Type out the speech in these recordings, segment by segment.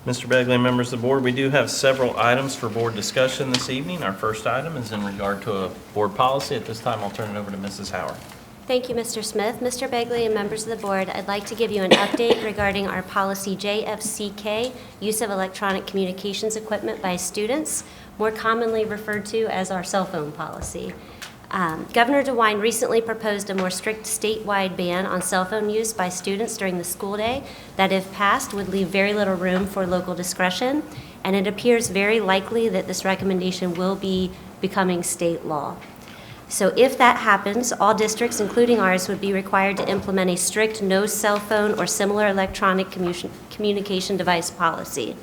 Mr. Begley, members of the board, we do have several items for board discussion this evening. Our first item is in regard to a board policy. At this time, I'll turn it over to Mrs. Howard. Thank you, Mr. Smith. Mr. Begley and members of the board, I'd like to give you an update regarding our policy JFCK, use of electronic communications equipment by students, more commonly referred to as our cell phone policy. Governor DeWine recently proposed a more strict statewide ban on cell phone use by students during the school day that, if passed, would leave very little room for local discretion, and it appears very likely that this recommendation will be becoming state law. So if that happens, all districts, including ours, would be required to implement a strict no cell phone or similar electronic communication device policy.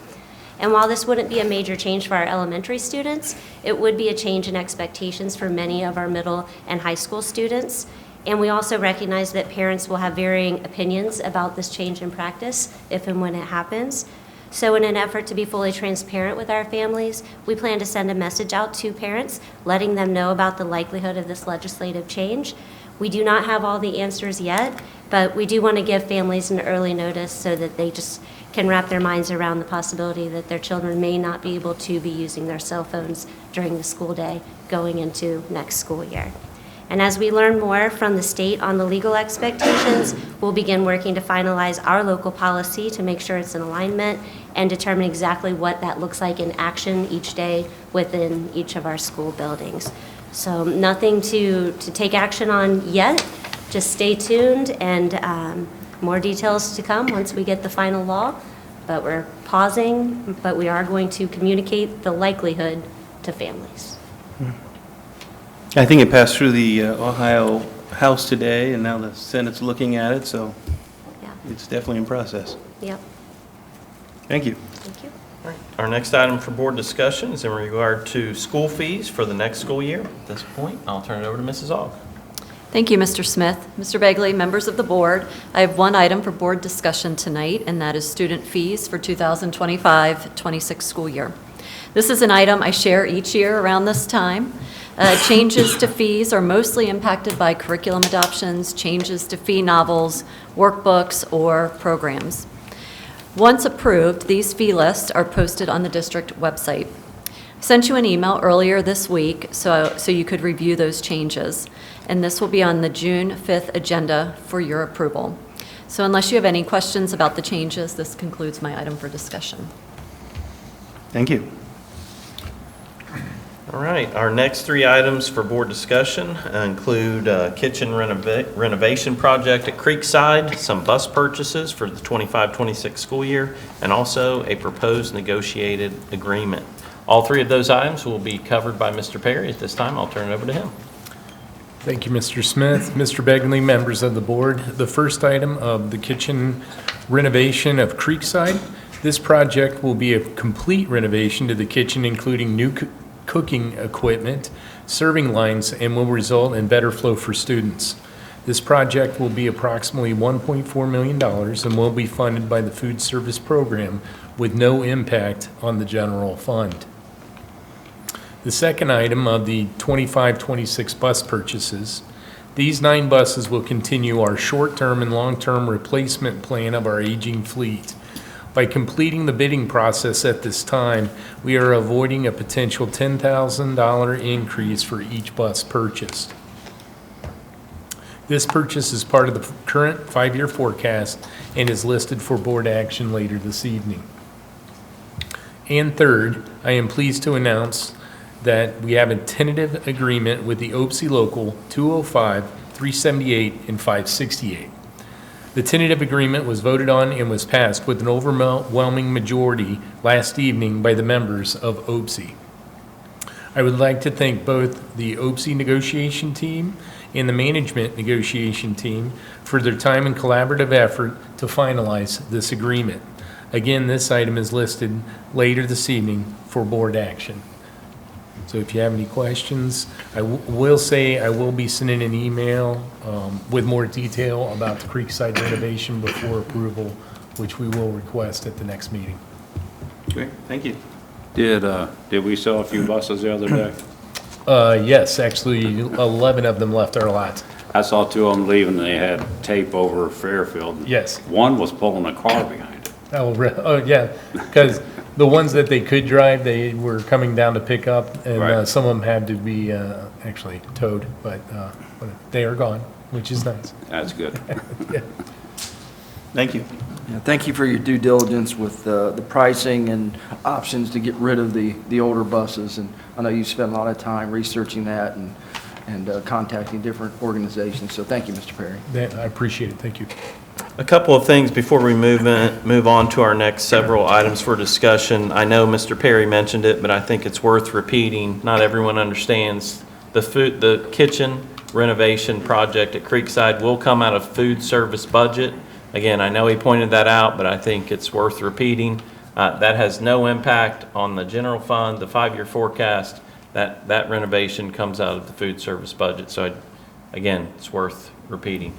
And while this wouldn't be a major change for our elementary students, it would be a change in expectations for many of our middle and high school students. And we also recognize that parents will have varying opinions about this change in practice if and when it happens. So in an effort to be fully transparent with our families, we plan to send a message out to parents, letting them know about the likelihood of this legislative change. We do not have all the answers yet, but we do want to give families an early notice so that they just can wrap their minds around the possibility that their children may not be able to be using their cell phones during the school day going into next school year. And as we learn more from the state on the legal expectations, we'll begin working to finalize our local policy to make sure it's in alignment and determine exactly what that looks like in action each day within each of our school buildings. So nothing to take action on yet, just stay tuned, and more details to come once we get the final law. But we're pausing, but we are going to communicate the likelihood to families. I think it passed through the Ohio House today, and now the Senate's looking at it, so Yeah, it's definitely in process. yep, Thank you. thank you. All right. Our next item for board discussion is in regard to school fees for the next school year. At this point, I'll turn it over to Mrs. Aug. Thank you, Mr. Smith. Mr. Begley, members of the board, I have one item for board discussion tonight, and that is student fees for 2025-26 school year. This is an item I share each year around this time. Changes to fees are mostly impacted by curriculum adoptions, changes to fee novels, workbooks, or programs. Once approved, these fee lists are posted on the district website. I sent you an email earlier this week so you could review those changes, and this will be on the June 5th agenda for your approval. So unless you have any questions about the changes, this concludes my item for discussion. Thank you. All right, our next three items for board discussion include a kitchen renovation project at Creekside, some bus purchases for the 25-26 school year, and also a proposed negotiated agreement. All three of those items will be covered by Mr. Perry. At this time, I'll turn it over to him. Thank you, Mr. Smith. Mr. Begley, members of the board. The first item of the kitchen renovation of Creekside. This project will be a complete renovation to the kitchen, including new cooking equipment, serving lines, and will result in better flow for students. This project will be approximately $1.4 million and will be funded by the food service program with no impact on the general fund. The second item of the 25-26 bus purchases. These 9 buses will continue our short-term and long-term replacement plan of our aging fleet. By completing the bidding process at this time, we are avoiding a potential $10,000 increase for each bus purchased. This purchase is part of the current 5-year forecast and is listed for board action later this evening. And third, I am pleased to announce that we have a tentative agreement with the OPSI Local 205, 378, and 568. The tentative agreement was voted on and was passed with an overwhelming majority last evening by the members of OPSI. I would like to thank both the OPSI negotiation team and the management negotiation team for their time and collaborative effort to finalize this agreement. Again, this item is listed later this evening for board action. So if you have any questions, I will say I will be sending an email with more detail about the Creekside renovation before approval, which we will request at the next meeting. Great, thank you. Did we sell a few buses the other day? Yes, actually 11 of them left our lot. I saw 2 of them leaving, they had tape over Fairfield. Yes. One was pulling a car behind it. Oh, yeah, because the ones that they could drive, they were coming down to pick up, and Right. some of them had to be actually towed, but they are gone, which is nice. That's good. Thank you. Yeah, thank you for your due diligence with the pricing and options to get rid of the older buses. And I know you spent a lot of time researching that and contacting different organizations. So thank you, Mr. Perry. I appreciate it, thank you. A couple of things before we move on to our next several items for discussion. I know Mr. Perry mentioned it, but I think it's worth repeating. Not everyone understands. The kitchen renovation project at Creekside will come out of food service budget. Again, I know he pointed that out, but I think it's worth repeating. That has no impact on the general fund, the 5-year forecast. That renovation comes out of the food service budget. So again, it's worth repeating.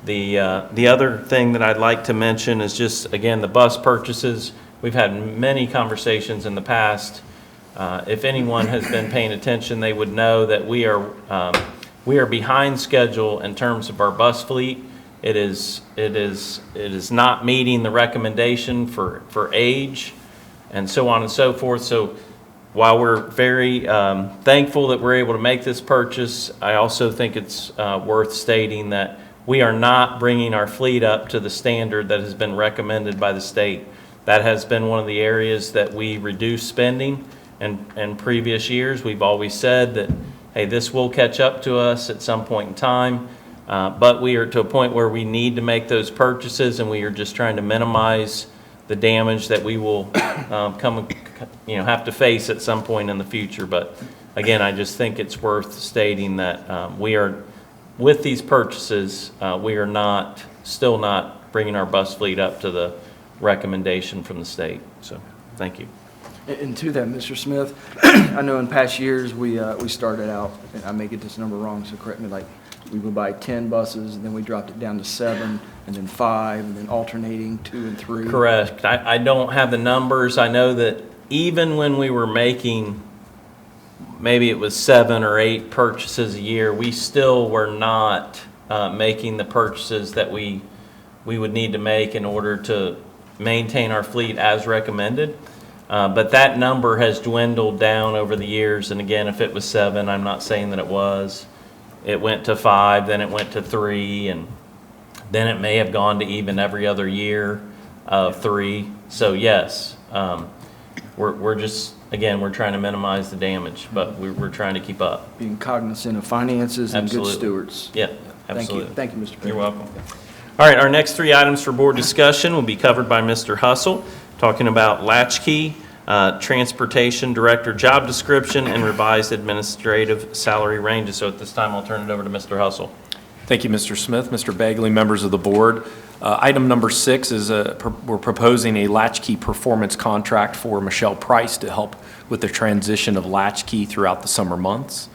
The other thing that I'd like to mention is just, again, the bus purchases. We've had many conversations in the past. If anyone has been paying attention, they would know that we are behind schedule in terms of our bus fleet. It is not meeting the recommendation for age and so on and so forth. So while we're very thankful that we're able to make this purchase, I also think it's worth stating that we are not bringing our fleet up to the standard that has been recommended by the state. That has been one of the areas that we reduce spending. And in previous years, we've always said that, hey, this will catch up to us at some point in time. But we are to a point where we need to make those purchases, and we are just trying to minimize the damage that we will have to face at some point in the future. But again, I just think it's worth stating that we are, with these purchases, we are still not bringing our bus fleet up to the recommendation from the state. So, thank you. And to that, Mr. Smith, I know in past years, we started out, and I may get this number wrong, so correct me, like, we would buy 10 buses, and then we dropped it down to 7, and then 5, and then alternating 2 and 3. Correct. I don't have the numbers. I know that even when we were making, maybe it was 7 or 8 purchases a year, we still were not making the purchases that we would need to make in order to maintain our fleet as recommended. But that number has dwindled down over the years. And again, if it was 7, I'm not saying that it was. It went to 5, then it went to 3, and then it may have gone to even every other year of 3. So yes, we're just, again, we're trying to minimize the damage, but we're trying to keep up. Being cognizant of finances and Absolutely. good stewards. Yeah, Thank absolutely. you. Thank you, Mr. Perry. You're welcome. All right, our next 3 items for board discussion will be covered by Mr. Hustle, talking about latchkey, transportation director job description, and revised administrative salary ranges. So at this time, I'll turn it over to Mr. Hustle. Thank you, Mr. Smith, Mr. Bagley, members of the board. Item number 6 is we're proposing a latchkey performance contract for Michelle Price to help with the transition of latchkey throughout the summer months.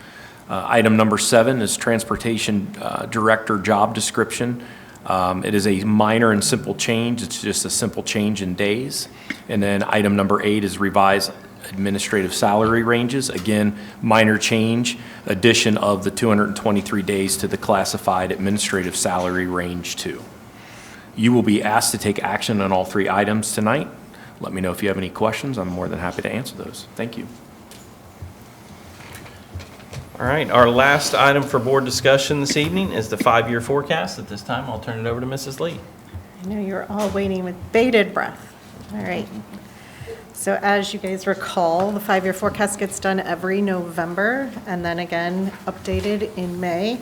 Item number 7 is transportation director job description. It is a minor and simple change. It's just a simple change in days. And then item number 8 is revised administrative salary ranges. Again, minor change, addition of the 223 days to the classified administrative salary range 2. You will be asked to take action on all 3 items tonight. Let me know if you have any questions. I'm more than happy to answer those. Thank you. All right, our last item for board discussion this evening is the 5-year forecast. At this time, I'll turn it over to Mrs. Lee. I know you're all waiting with bated breath. All right. So as you guys recall, the 5-year forecast gets done every November and then again updated in May.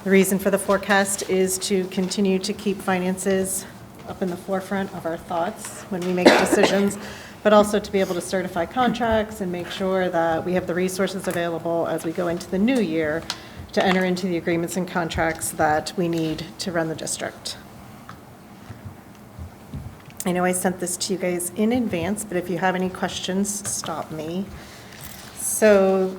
The reason for the forecast is to continue to keep finances up in the forefront of our thoughts when we make decisions, but also to be able to certify contracts and make sure that we have the resources available as we go into the new year to enter into the agreements and contracts that we need to run the district. I know I sent this to you guys in advance, but if you have any questions, stop me. So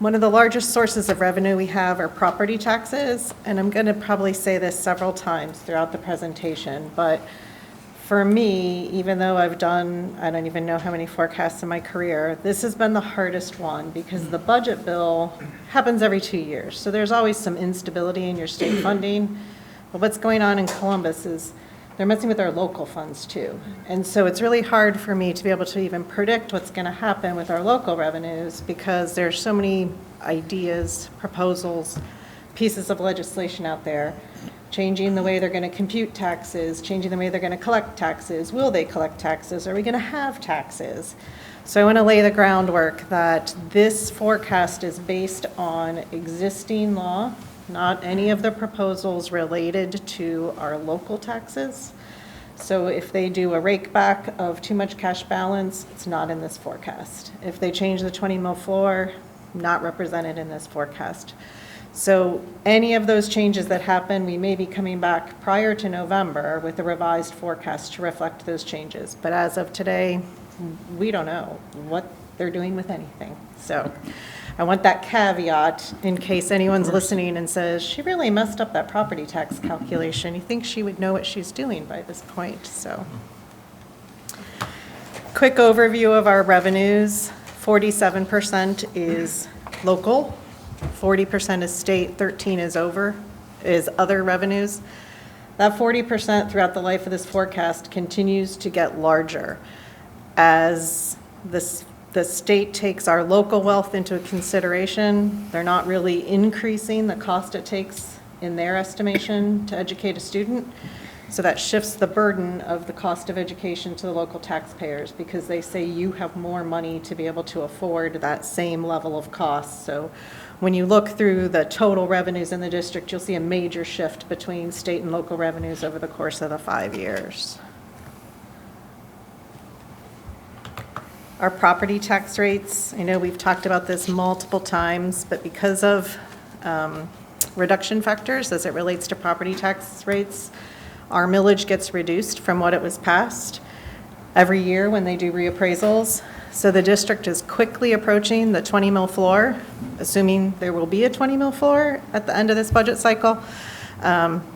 one of the largest sources of revenue we have are property taxes, and I'm going to probably say this several times throughout the presentation, but for me, even though I've done, I don't even know how many forecasts in my career, this has been the hardest one because the budget bill happens every 2 years. So there's always some instability in your state funding. But what's going on in Columbus is they're messing with our local funds too. And so it's really hard for me to be able to even predict what's going to happen with our local revenues because there's so many ideas, proposals, pieces of legislation out there, changing the way they're going to compute taxes, changing the way they're going to collect taxes. Will they collect taxes? Are we going to have taxes? So I want to lay the groundwork that this forecast is based on existing law, not any of the proposals related to our local taxes. So if they do a rake back of too much cash balance, it's not in this forecast. If they change the 20 mil floor, not represented in this forecast. So any of those changes that happen, we may be coming back prior to November with a revised forecast to reflect those changes. But as of today, we don't know what they're doing with anything. So I want that caveat in case anyone's listening and says, she really messed up that property tax calculation. You think she would know what she's doing by this point, so. Quick overview of our revenues. 47% is local, 40% is state, 13 is other revenues. That 40% throughout the life of this forecast continues to get larger as the state takes our local wealth into consideration. They're not really increasing the cost it takes in their estimation to educate a student. So that shifts the burden of the cost of education to the local taxpayers because they say you have more money to be able to afford that same level of cost. So when you look through the total revenues in the district, you'll see a major shift between state and local revenues over the course of the 5 years. Our property tax rates, I know we've talked about this multiple times, but because of reduction factors as it relates to property tax rates, our millage gets reduced from what it was passed every year when they do reappraisals. So the district is quickly approaching the 20 mil floor, assuming there will be a 20 mil floor at the end of this budget cycle.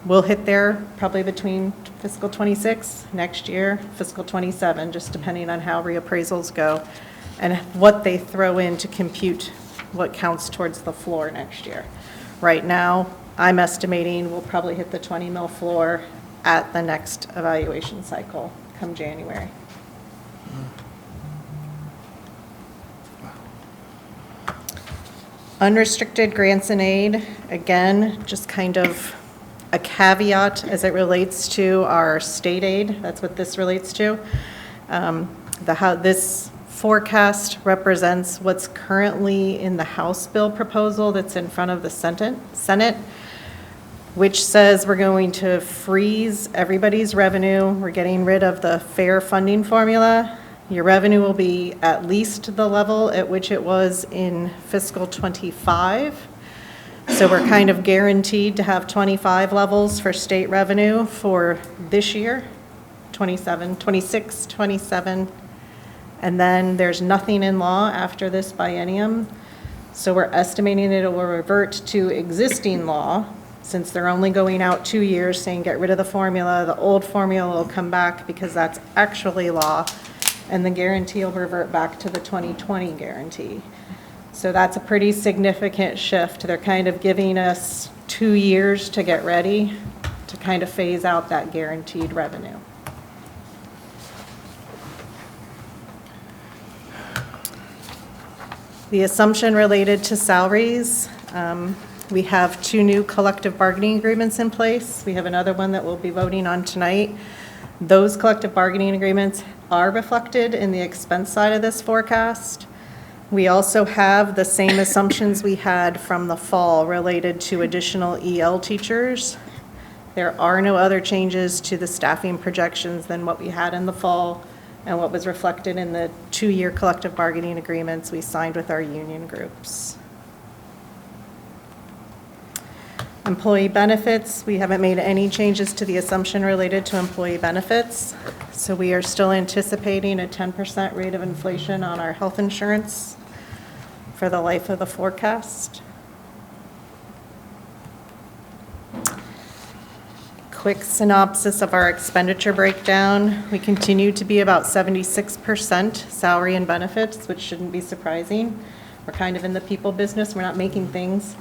We'll hit there probably between fiscal 26 next year, fiscal 27, just depending on how reappraisals go and what they throw in to compute what counts towards the floor next year. Right now, I'm estimating we'll probably hit the 20 mil floor at the next evaluation cycle come January. Unrestricted grants and aid, again, just kind of a caveat as it relates to our state aid. That's what this relates to. This forecast represents what's currently in the House bill proposal that's in front of the Senate, which says we're going to freeze everybody's revenue. We're getting rid of the fair funding formula. Your revenue will be at least the level at which it was in fiscal 25. So we're kind of guaranteed to have 25 levels for state revenue for this year, 27, 26, 27. And then there's nothing in law after this biennium. So we're estimating it will revert to existing law since they're only going out 2 years saying get rid of the formula. The old formula will come back because that's actually law. And the guarantee will revert back to the 2020 guarantee. So that's a pretty significant shift. They're kind of giving us 2 years to get ready to kind of phase out that guaranteed revenue. The assumption related to salaries, we have 2 new collective bargaining agreements in place. We have another one that we'll be voting on tonight. Those collective bargaining agreements are reflected in the expense side of this forecast. We also have the same assumptions we had from the fall related to additional EL teachers. There are no other changes to the staffing projections than what we had in the fall and what was reflected in the 2-year collective bargaining agreements we signed with our union groups. Employee benefits, we haven't made any changes to the assumption related to employee benefits. So we are still anticipating a 10% rate of inflation on our health insurance for the life of the forecast. Quick synopsis of our expenditure breakdown. We continue to be about 76% salary and benefits, which shouldn't be surprising. We're kind of in the people business. We're not making things.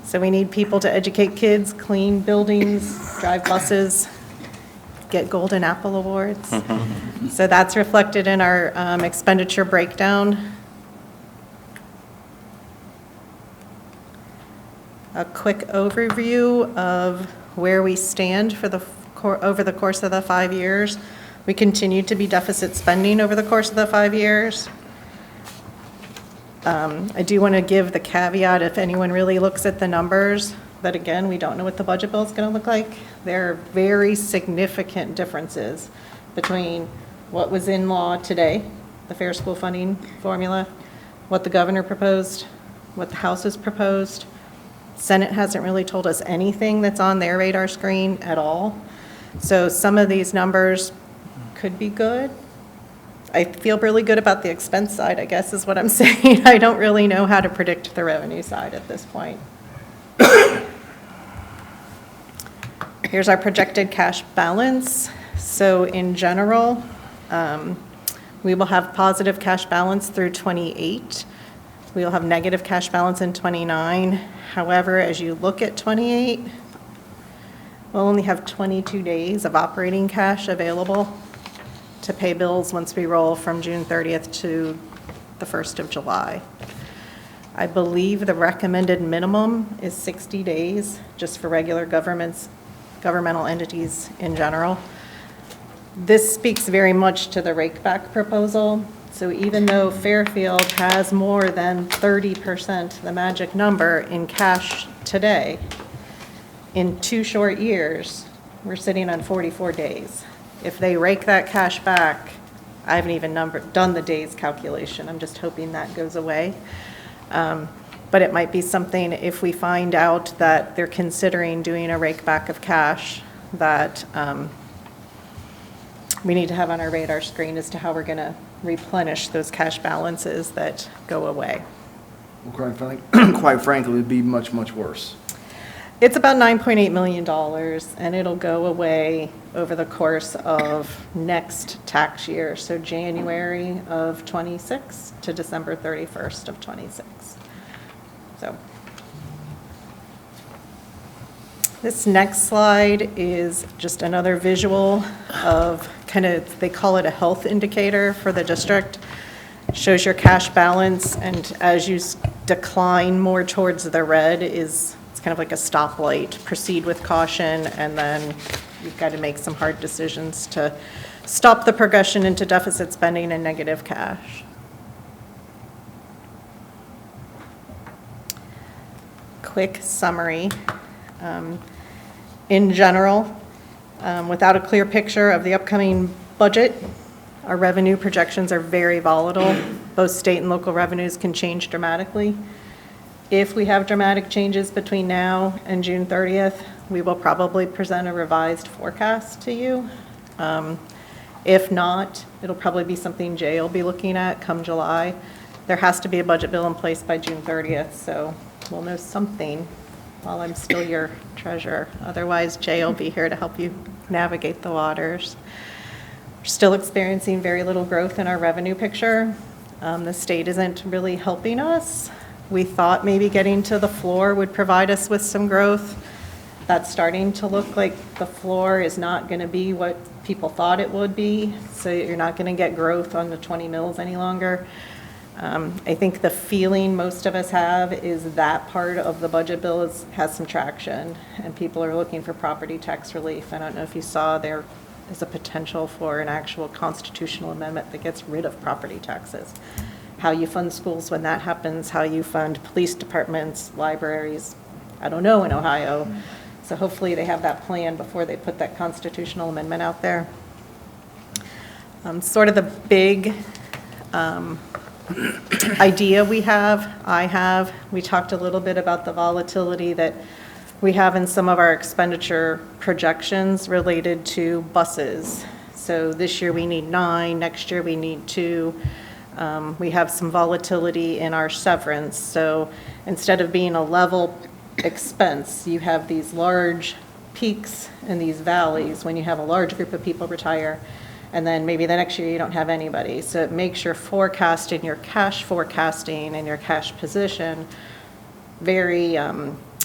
So we need people to educate kids, clean buildings, drive buses. get Golden Apple Awards. So that's reflected in our expenditure breakdown. A quick overview of where we stand for over the course of the 5 years. We continue to be deficit spending over the course of the 5 years. I do want to give the caveat, if anyone really looks at the numbers, that again, we don't know what the budget bill is going to look like. There are very significant differences between what was in law today, the fair school funding formula, what the governor proposed, what the House has proposed. Senate hasn't really told us anything that's on their radar screen at all. So some of these numbers could be good. I feel really good about the expense side, I guess is what I'm saying. I don't really know how to predict the revenue side at this point. Here's our projected cash balance. So in general, we will have positive cash balance through 28. We will have negative cash balance in 29. However, as you look at 28, we'll only have 22 days of operating cash available to pay bills once we roll from June 30th to the 1st of July. I believe the recommended minimum is 60 days, just for regular governmental entities in general. This speaks very much to the rakeback proposal. So even though Fairfield has more than 30%, the magic number, in cash today, in 2 short years, we're sitting on 44 days. If they rake that cash back, I haven't even done the days calculation. I'm just hoping that goes away. But it might be something, if we find out that they're considering doing a rake back of cash, that we need to have on our radar screen as to how we're going to replenish those cash balances that go away. Well, quite frankly, it would be much, much worse. It's about $9.8 million, and it'll go away over the course of next tax year, so January of '26 to December 31st of '26. So this next slide is just another visual of they call it a health indicator for the district. Shows your cash balance, and as you decline more towards the red, it's kind of like a stoplight. Proceed with caution, and then you've got to make some hard decisions to stop the progression into deficit spending and negative cash. Quick summary. In general, without a clear picture of the upcoming budget, our revenue projections are very volatile. Both state and local revenues can change dramatically. If we have dramatic changes between now and June 30th, we will probably present a revised forecast to you. If not, it'll probably be something Jay will be looking at come July. There has to be a budget bill in place by June 30th, so we'll know something while I'm still your treasurer. Otherwise, Jay will be here to help you navigate the waters. We're still experiencing very little growth in our revenue picture. The state isn't really helping us. We thought maybe getting to the floor would provide us with some growth. That's starting to look like the floor is not going to be what people thought it would be, so you're not going to get growth on the 20 mills any longer. I think the feeling most of us have is that part of the budget bill has some traction, and people are looking for property tax relief. I don't know if you saw there is a potential for an actual constitutional amendment that gets rid of property taxes. How you fund schools when that happens, how you fund police departments, libraries, I don't know in Ohio. So hopefully they have that plan before they put that constitutional amendment out there. Sort of the big idea we talked a little bit about the volatility that we have in some of our expenditure projections related to buses. So this year we need 9, next year we need 2. We have some volatility in our severance. So instead of being a level expense, you have these large peaks and these valleys when you have a large group of people retire, and then maybe the next year you don't have anybody. So it makes your forecasting, your cash forecasting, and your cash position very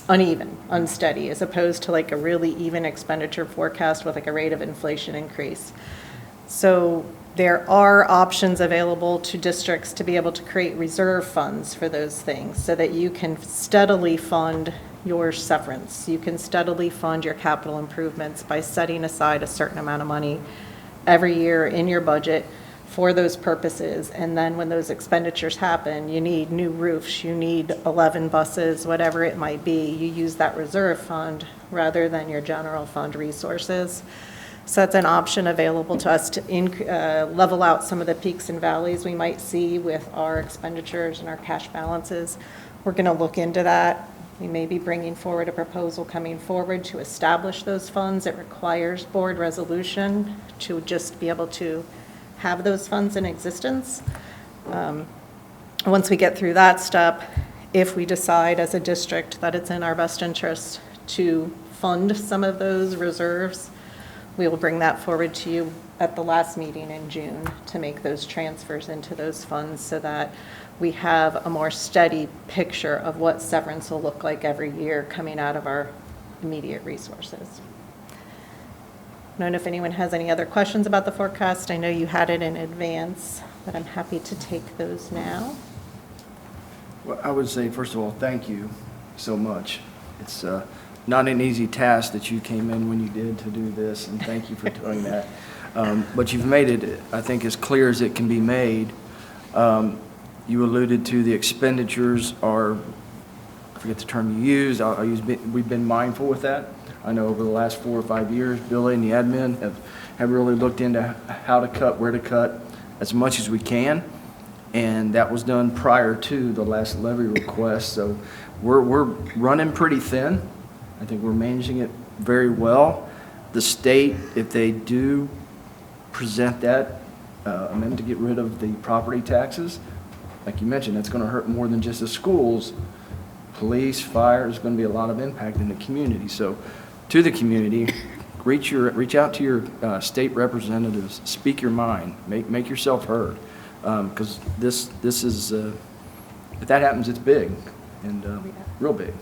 uneven, unsteady, as opposed to like a really even expenditure forecast with like a rate of inflation increase. So there are options available to districts to be able to create reserve funds for those things so that you can steadily fund your severance. You can steadily fund your capital improvements by setting aside a certain amount of money every year in your budget for those purposes. And then when those expenditures happen, you need new roofs, you need 11 buses, whatever it might be, you use that reserve fund rather than your general fund resources. So that's an option available to us to level out some of the peaks and valleys we might see with our expenditures and our cash balances. We're going to look into that. We may be bringing forward a proposal coming forward to establish those funds. It requires board resolution to just be able to have those funds in existence. Once we get through that step, if we decide as a district that it's in our best interest to fund some of those reserves, we will bring that forward to you at the last meeting in June to make those transfers into those funds so that we have a more steady picture of what severance will look like every year coming out of our immediate resources. I don't know if anyone has any other questions about the forecast. I know you had it in advance, but I'm happy to take those now. Well, I would say, first of all, thank you so much. It's not an easy task that you came in when you did to do this, and thank you for doing that. But you've made it, I think, as clear as it can be made. You alluded to the expenditures are, I forget the term you used, I'll use, we've been mindful with that. I know over the last 4 or 5 years, Billy and the admin have really looked into how to cut, where to cut as much as we can. And that was done prior to the last levy request. So we're running pretty thin. I think we're managing it very well. The state, if they do present that amendment to get rid of the property taxes, like you mentioned, that's going to hurt more than just the schools. Police, fire, there's going to be a lot of impact in the community. So to the community, reach out to your state representatives, speak your mind, make yourself heard. Because this is, if that happens, it's big, and real big.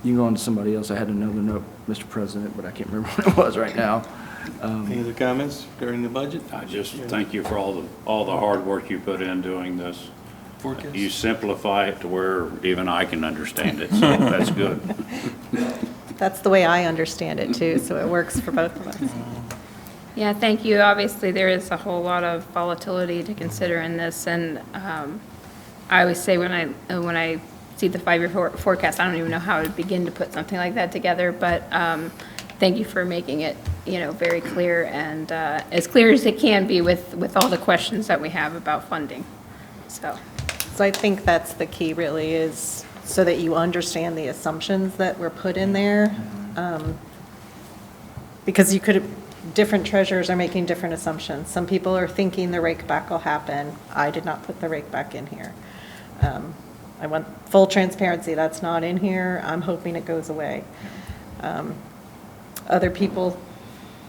You can go on to somebody else. I had another note, Mr. President, but I can't remember what it was right now. Any other comments during the budget? I just thank you for all the hard work you put in doing this. Forecast? You simplify it to where even I can understand it, so that's good. That's the way I understand it too, so it works for both of us. Yeah, thank you. Obviously, there is a whole lot of volatility to consider in this, and I always say when I see the 5-year forecast, I don't even know how to begin to put something like that together, but thank you for making it, very clear and as clear as it can be with all the questions that we have about funding. So I think that's the key really, is so that you understand the assumptions that were put in there. Because different treasurers are making different assumptions. Some people are thinking the rake back will happen. I did not put the rake back in here. I want full transparency, that's not in here. I'm hoping it goes away. Other people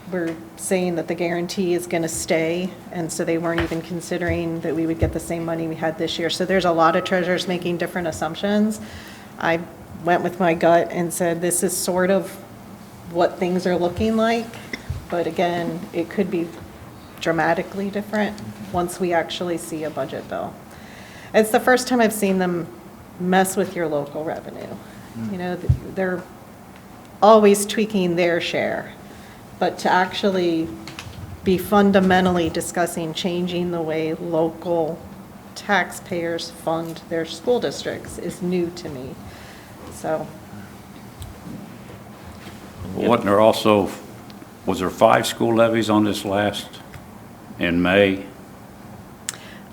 were saying that the guarantee is going to stay, and so they weren't even considering that we would get the same money we had this year. So there's a lot of treasurers making different assumptions. I went with my gut and said this is sort of what things are looking like, but again, it could be dramatically different once we actually see a budget bill. It's the first time I've seen them mess with your local revenue. They're always tweaking their share, but to actually be fundamentally discussing changing the way local taxpayers fund their school districts is new to me. So. Wasn't there also, was there 5 school levies on this last in May?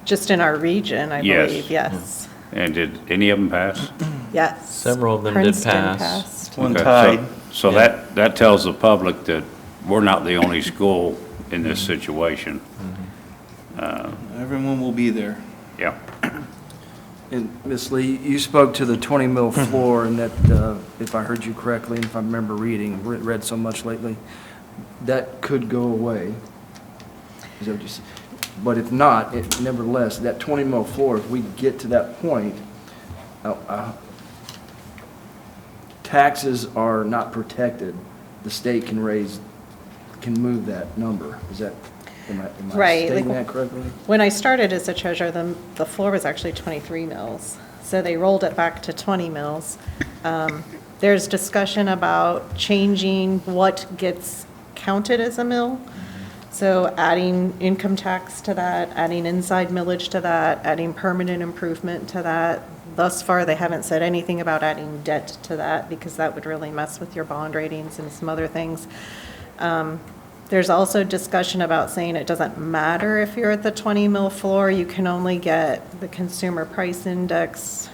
Just in our region, I Yes. believe, yes. And did any of them pass? Yes. Several of them did Princeton pass. passed. One Okay, tied. So that tells the public that we're not the only school in this situation. Everyone will be there. Yeah. And Ms. Lee, you spoke to the 20 mil floor, and that, if I heard you correctly, and if I remember read so much lately, that could go away. Is that what you said? But if not, nevertheless, that 20 mil floor, if we get to that point, taxes are not protected, the state can move that number. Is that, am I Right, stating like- that correctly? When I started as a treasurer, the floor was actually 23 mils. So they rolled it back to 20 mils. There's discussion about changing what gets counted as a mill. So adding income tax to that, adding inside millage to that, adding permanent improvement to that. Thus far, they haven't said anything about adding debt to that because that would really mess with your bond ratings and some other things. There's also discussion about saying it doesn't matter if you're at the 20 mil floor, you can only get the consumer price index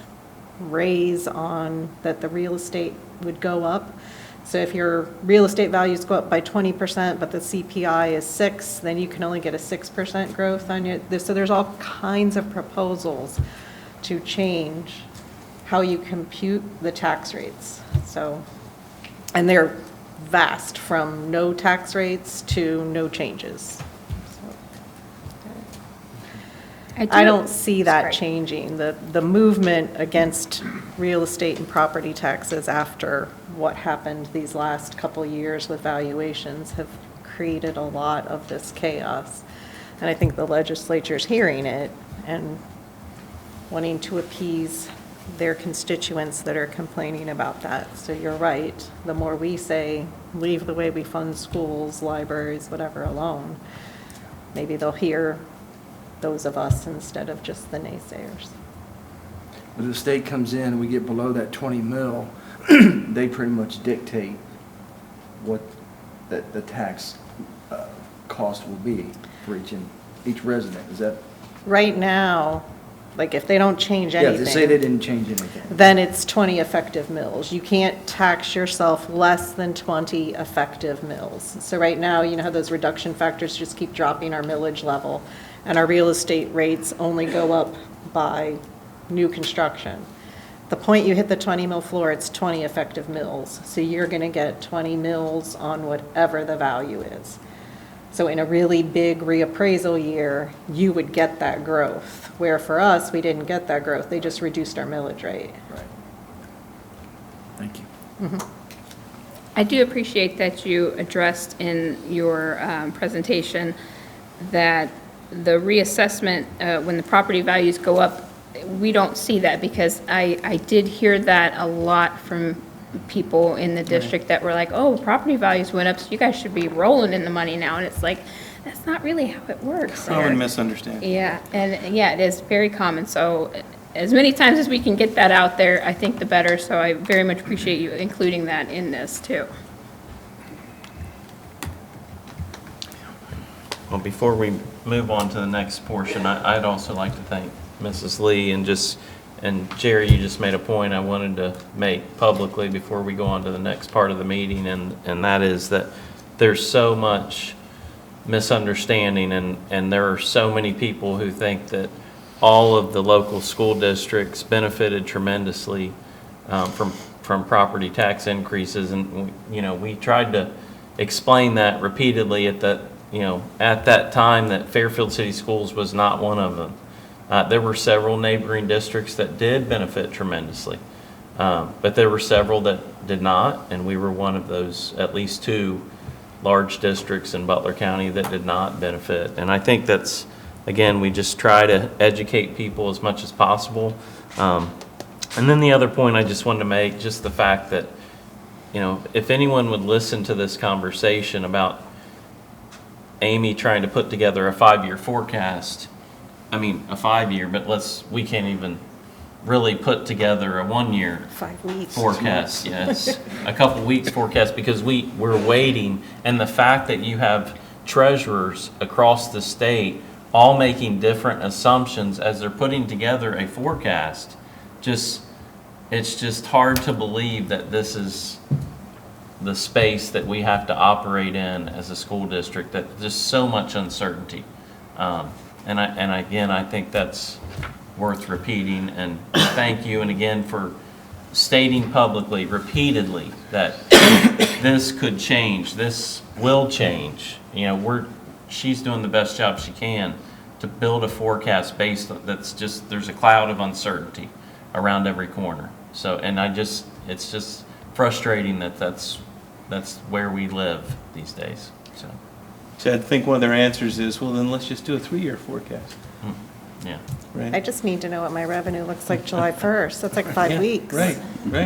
raise on that the real estate would go up. So if your real estate values go up by 20%, but the CPI is 6, then you can only get a 6% growth on your, so there's all kinds of proposals to change how you compute the tax rates. So, and they're vast, from no tax rates to no changes. I don't see that Sorry. changing. The movement against real estate and property taxes after what happened these last couple years with valuations have created a lot of this chaos. And I think the legislature's hearing it and wanting to appease their constituents that are complaining about that. So you're right. The more we say, leave the way we fund schools, libraries, whatever alone, maybe they'll hear those of us instead of just the naysayers. When the state comes in and we get below that 20 mil, they pretty much dictate what the tax cost will be for each resident. Is that? Right now, like if they don't change Yeah, they say they anything, didn't change anything. then it's 20 effective mills. You can't tax yourself less than 20 effective mills. So right now, you know how those reduction factors just keep dropping our millage level, and our real estate rates only go up by new construction. The point you hit the 20 mil floor, it's 20 effective mills. So you're going to get 20 mills on whatever the value is. So in a really big reappraisal year, you would get that growth, where for us, we didn't get that growth. They just reduced our millage rate. Right. Thank you. I do appreciate that you addressed in your presentation that the reassessment, when the property values go up, we don't see that, because I did hear that a lot from people in the district that were like, oh, property values went up, so you guys should be rolling in the money now. And it's like, that's not really how it works. Common misunderstanding. Yeah, and yeah, it is very common. So as many times as we can get that out there, I think the better. So I very much appreciate you including that in this too. Well, before we move on to the next portion, I'd also like to thank Mrs. Lee and Jerry, you just made a point I wanted to make publicly before we go on to the next part of the meeting, and that is that there's so much misunderstanding, and there are so many people who think that all of the local school districts benefited tremendously from property tax increases, and we tried to explain that repeatedly at that time that Fairfield City Schools was not one of them. There were several neighboring districts that did benefit tremendously, but there were several that did not, and we were one of those, at least 2 large districts in Butler County that did not benefit. And I think that's, again, we just try to educate people as much as possible. And then the other point I just wanted to make, just the fact that, if anyone would listen to this conversation about Amy trying to put together a 5-year forecast, a 5-year, but we can't even really put together a 1-year 5 weeks. forecast, yes. A couple weeks forecast, because we're waiting, and the fact that you have treasurers across the state all making different assumptions as they're putting together a forecast, it's just hard to believe that this is the space that we have to operate in as a school district, that there's so much uncertainty. And again, I think that's worth repeating, and thank you, and again, for stating publicly, repeatedly, that this could change, this will change. She's doing the best job she can to build a forecast based on, there's a cloud of uncertainty around every corner. So, and it's just frustrating that that's where we live these days, so, So I think one of their answers is, well, then let's just do a 3-year forecast, yeah. right? I just need to know what my revenue looks like July 1st. That's like 5 Yeah, weeks. Right,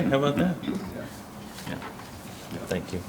how about that? Yeah. Thank you.